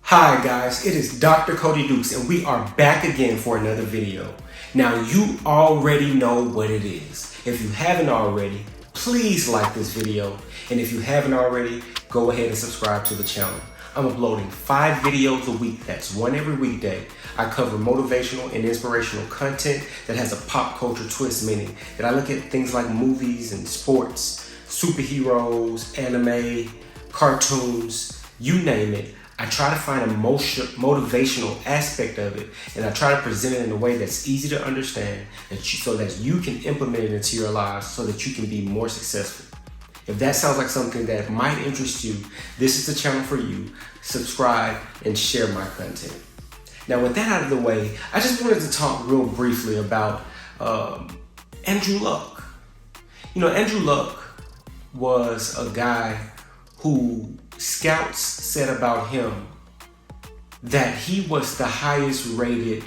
Hi guys, it is Dr. Cody Dukes and we are back again for another video. Now you already know what it is. If you haven't already, please like this video. And if you haven't already, go ahead and subscribe to the channel. I'm uploading 5 videos a week, that's one every weekday. I cover motivational and inspirational content that has a pop culture twist, meaning that I look at things like movies and sports, superheroes, anime, cartoons, you name it. I try to find a motivational aspect of it, and I try to present it in a way that's easy to understand so that you can implement it into your lives so that you can be more successful. If that sounds like something that might interest you, this is the channel for you. Subscribe and share my content. Now with that out of the way, I just wanted to talk real briefly about Andrew Luck. You know, Andrew Luck was a guy who scouts said about him that he was the highest rated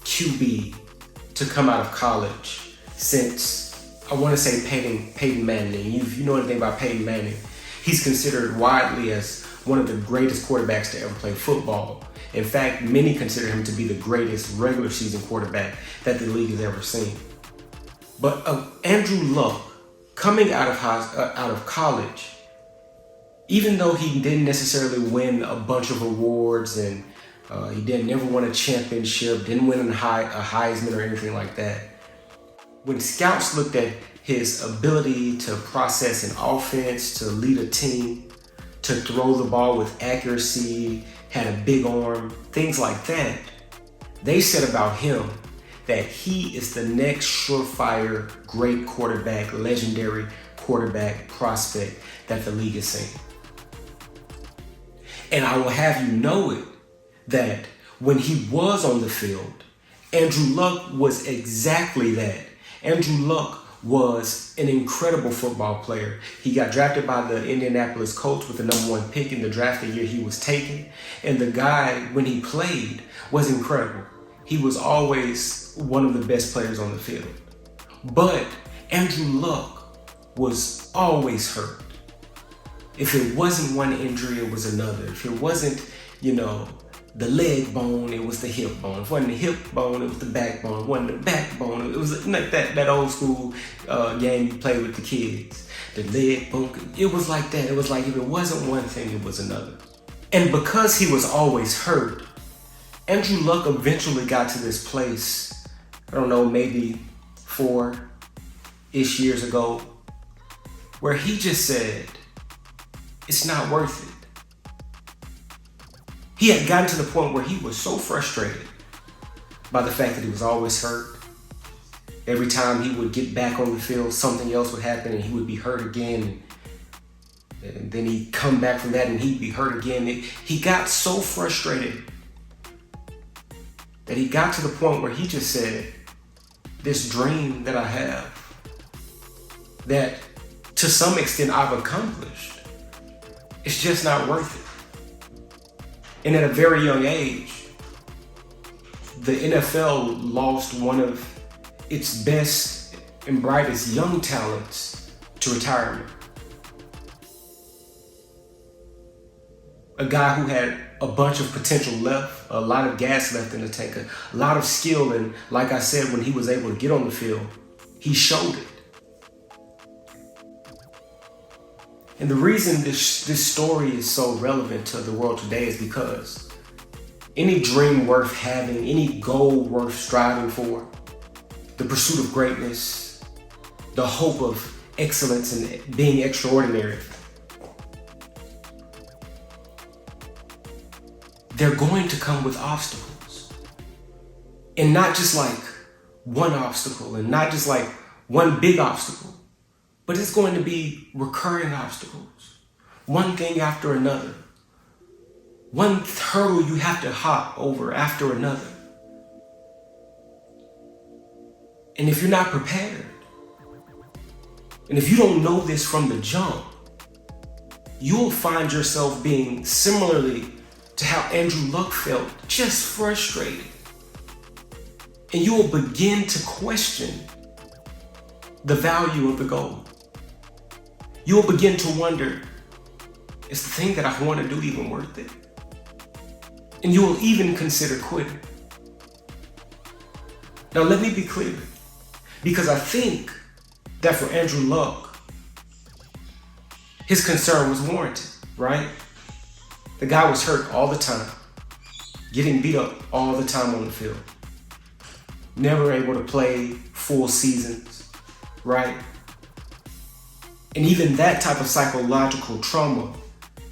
QB to come out of college since, I want to say, Peyton Manning. If you know anything about Peyton Manning, he's considered widely as one of the greatest quarterbacks to ever play football. In fact, many consider him to be the greatest regular season quarterback that the league has ever seen. But Andrew Luck, coming out of college, even though he didn't necessarily win a bunch of awards and he never won a championship, didn't win a Heisman or anything like that, when scouts looked at his ability to process an offense, to lead a team, to throw the ball with accuracy, had a big arm, things like that, they said about him that he is the next surefire great quarterback, legendary quarterback prospect that the league has seen. And I will have you know it, that when he was on the field, Andrew Luck was exactly that. Andrew Luck was an incredible football player. He got drafted by the Indianapolis Colts with the #1 pick in the draft the year he was taken. And the guy, when he played, was incredible. He was always one of the best players on the field. But Andrew Luck was always hurt. If it wasn't one injury, it was another. If it wasn't, the leg bone, it was the hip bone. If it wasn't the hip bone, it was the backbone. If it wasn't the backbone, it was like that old school game you play with the kids. The leg bone, it was like that. It was like if it wasn't one thing, it was another. And because he was always hurt, Andrew Luck eventually got to this place, I don't know, maybe 4-ish years ago, where he just said, it's not worth it. He had gotten to the point where he was so frustrated by the fact that he was always hurt. Every time he would get back on the field, something else would happen and he would be hurt again. And then he'd come back from that and he'd be hurt again. He got so frustrated that he got to the point where he just said, this dream that I have, that to some extent I've accomplished, it's just not worth it. And at a very young age, the NFL lost one of its best and brightest young talents to retirement. A guy who had a bunch of potential left, a lot of gas left in the tank, a lot of skill, and like I said, when he was able to get on the field, he showed it. And the reason this story is so relevant to the world today is because any dream worth having, any goal worth striving for, the pursuit of greatness, the hope of excellence and being extraordinary, they're going to come with obstacles. And not just like one obstacle and not just like one big obstacle, but it's going to be recurring obstacles, one thing after another, one hurdle you have to hop over after another. And if you're not prepared, and if you don't know this from the jump, you'll find yourself being similarly to how Andrew Luck felt, just frustrated. And you will begin to question the value of the goal. You'll begin to wonder, is the thing that I want to do even worth it? And you will even consider quitting. Now let me be clear, because I think that for Andrew Luck, his concern was warranted, right? The guy was hurt all the time, getting beat up all the time on the field, never able to play full seasons, right? And even that type of psychological trauma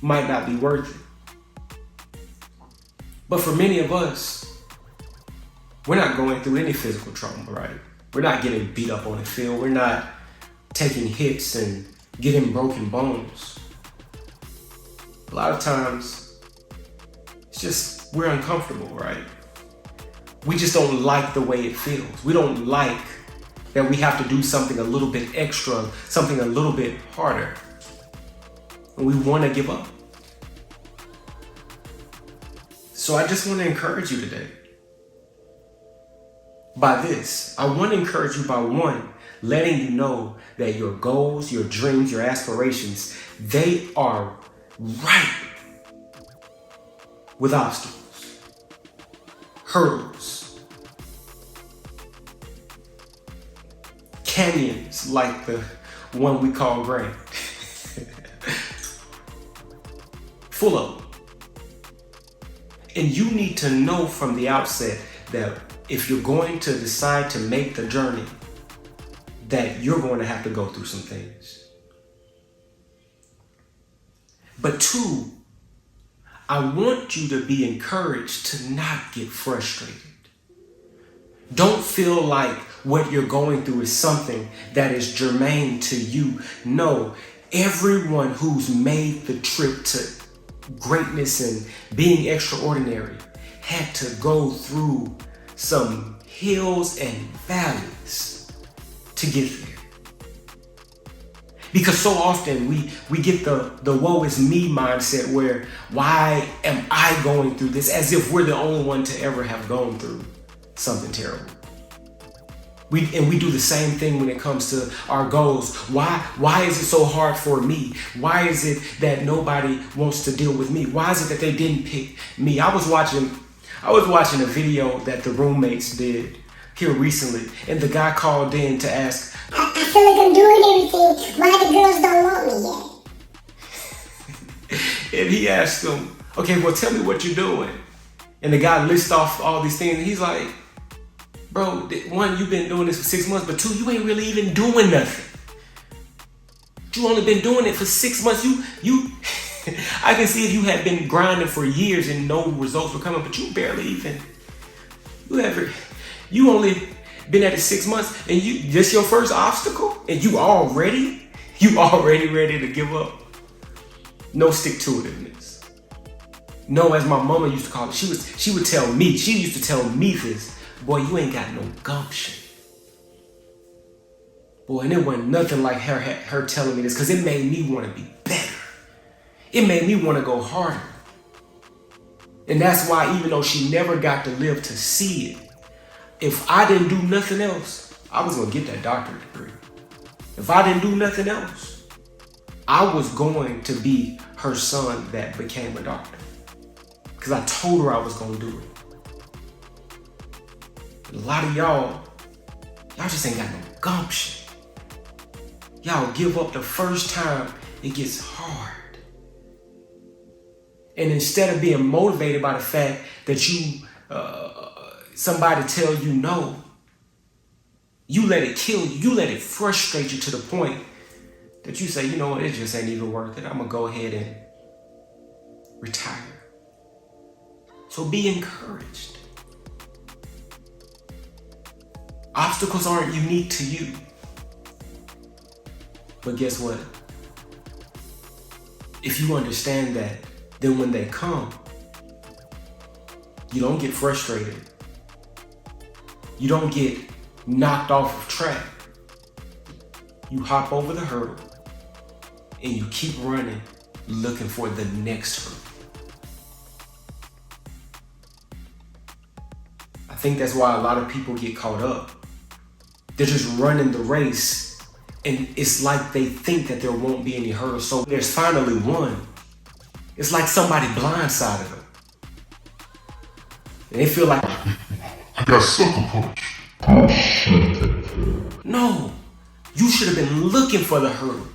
might not be worth it. But for many of us, we're not going through any physical trauma, right? We're not getting beat up on the field. We're not taking hits and getting broken bones. A lot of times, it's just we're uncomfortable, right? We just don't like the way it feels. We don't like that we have to do something a little bit extra, something a little bit harder. And we want to give up. So I just want to encourage you today. By this, I want to encourage you by one, letting you know that your goals, your dreams, your aspirations, they are ripe with obstacles, hurdles, canyons like the one we call grain, full of them. And you need to know from the outset that if you're going to decide to make the journey, that you're going to have to go through some things. But two, I want you to be encouraged to not get frustrated. Don't feel like what you're going through is something that is germane to you. No, everyone who's made the trip to greatness and being extraordinary had to go through some hills and valleys to get there. Because so often we get the woe is me mindset where, why am I going through this? As if we're the only one to ever have gone through something terrible. We do the same thing when it comes to our goals. Why is it so hard for me? Why is it that nobody wants to deal with me? Why is it that they didn't pick me? I was watching a video that the roommates did here recently, and the guy called in to ask, I feel like I'm doing everything. Why the girls don't want me yet? and he asked him, okay, well, tell me what you're doing. And the guy lists off all these things, and he's like, bro, one, you've been doing this for 6 months, but two, you ain't really even doing nothing. You only been doing it for 6 months. You I can see if you had been grinding for years and no results were coming, but you barely even, you only been at it 6 months, and you just your first obstacle, and you already ready to give up. No stick-to-itiveness. No, as my mama used to call it, she used to tell me this, boy, you ain't got no gumption. Boy, and it wasn't nothing like her telling me this, because it made me want to be better. It made me want to go harder. And that's why, even though she never got to live to see it, if I didn't do nothing else, I was going to get that doctorate degree. If I didn't do nothing else, I was going to be her son that became a doctor. Because I told her I was going to do it. A lot of y'all just ain't got no gumption. Y'all give up the first time it gets hard. And instead of being motivated by the fact that somebody tell you no, you let it kill you. You let it frustrate you to the point that you say, you know what, it just ain't even worth it. I'm gonna go ahead and retire. So be encouraged. Obstacles aren't unique to you. But guess what? If you understand that, then when they come, you don't get frustrated. You don't get knocked off of track. You hop over the hurdle and you keep running, looking for the next hurdle. I think that's why a lot of people get caught up. They're just running the race, and it's like they think that there won't be any hurdles. So there's finally one. It's like somebody blindsided them. And they feel like, I got sucker punch. no, you should have been looking for the hurdle.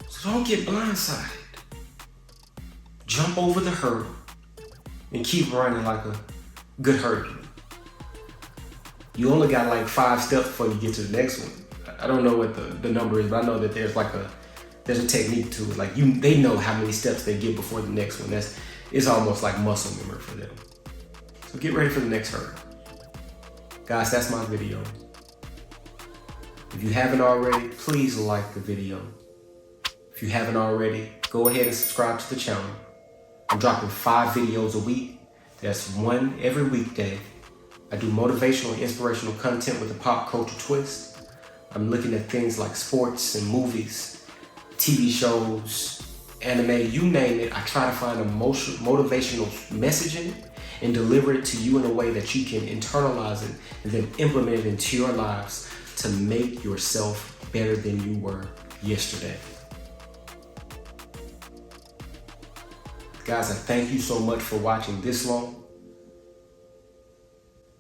So don't get blindsided. Jump over the hurdle and keep running like a good hurdler. You only got like 5 steps before you get to the next one. I don't know what the number is, but I know that there's a technique to it. Like they know how many steps they get before the next one. It's almost like muscle memory for them. So get ready for the next hurdle. Guys, that's my video. If you haven't already, please like the video. If you haven't already, go ahead and subscribe to the channel. I'm dropping 5 videos a week. That's one every weekday. I do motivational and inspirational content with a pop culture twist. I'm looking at things like sports and movies, TV shows, anime, you name it. I try to find motivational messaging and deliver it to you in a way that you can internalize it and then implement it into your lives to make yourself better than you were yesterday. Guys, I thank you so much for watching this long.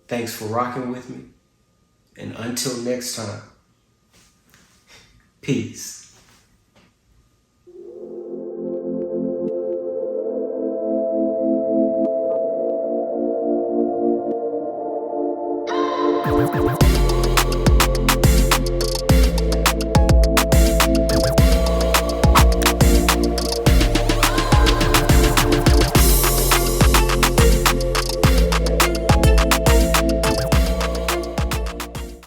Thanks for rocking with me. And until next time, peace. Wow.